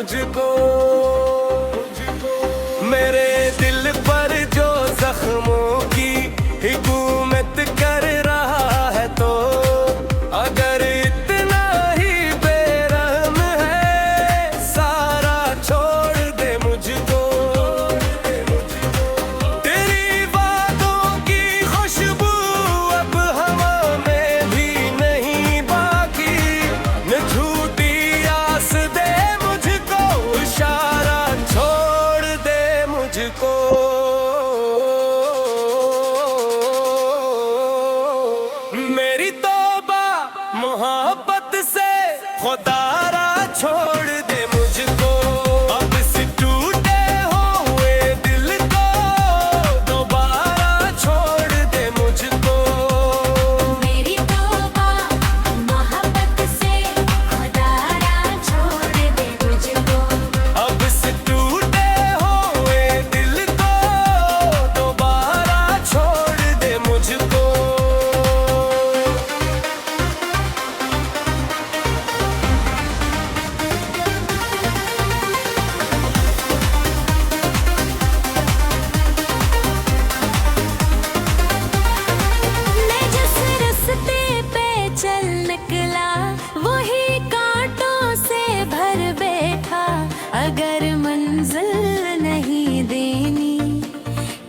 मुझको। मेरे दिल पर जो जख्मों की हुकूमत कर रहा है, तो अगर इतना ही बेरहम है, सारा छोड़ दे मुझको। तेरी बातों की खुशबू अब हवा में भी नहीं बाकी, न झूठी आस दे मुझको, इशारा छोड़ दे मुझको। मेरी तौबा मोहब्बत से, खुदारा छोड़ दे मुझको। अब से टूटे हुए दिल को दोबारा छोड़ दे मुझको। मेरी तौबा मोहब्बत से, खुदारा छोड़ दे मुझको। अब से टूटे हुए दिल को दोबारा छोड़ दे मुझको। मैं जिस रास्ते पे चल निकला, वही कांटों से भर बैठा। अगर मंजिल नहीं देनी,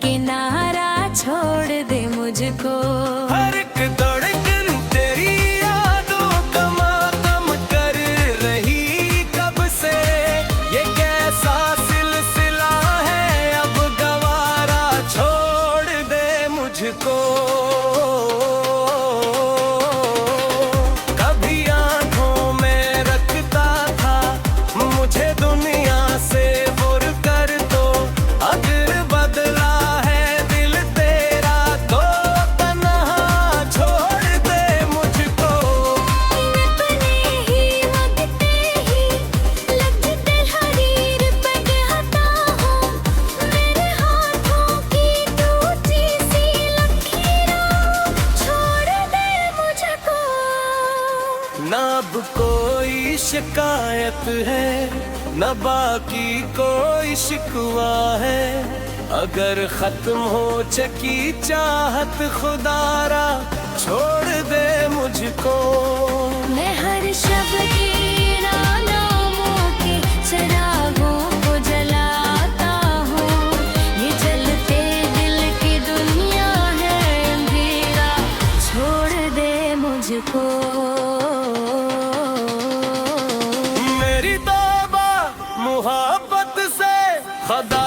किनारा छोड़ दे मुझको। हर एक धड़कन तेरी यादों का मातम कर रही कब से, ये कैसा सिलसिला है, अब गवारा छोड़ दे मुझको। कभी आंखों में रखता था मुझे दुनिया से बुर कर, तो अगर बदला है दिल तेरा, तो तन्हा छोड़ दे मुझको। अपने ही वक्त ही लगते हरीर पे कहता हूँ, मेरे हाथों की टूटी सी लकीरों, छोड़ दे मुझको। ना अब कोई शिकायत है, न बाकी कोई शिकवा है। अगर खत्म हो चकी चाहत, खुदारा छोड़ दे मुझको। मैं हर शब की नामों के चिरागों को जलाता हूँ। ये जलते दिल की दुनिया है अंधेरा, छोड़ दे मुझको। मेरी तौबा मोहब्बत से, खुदा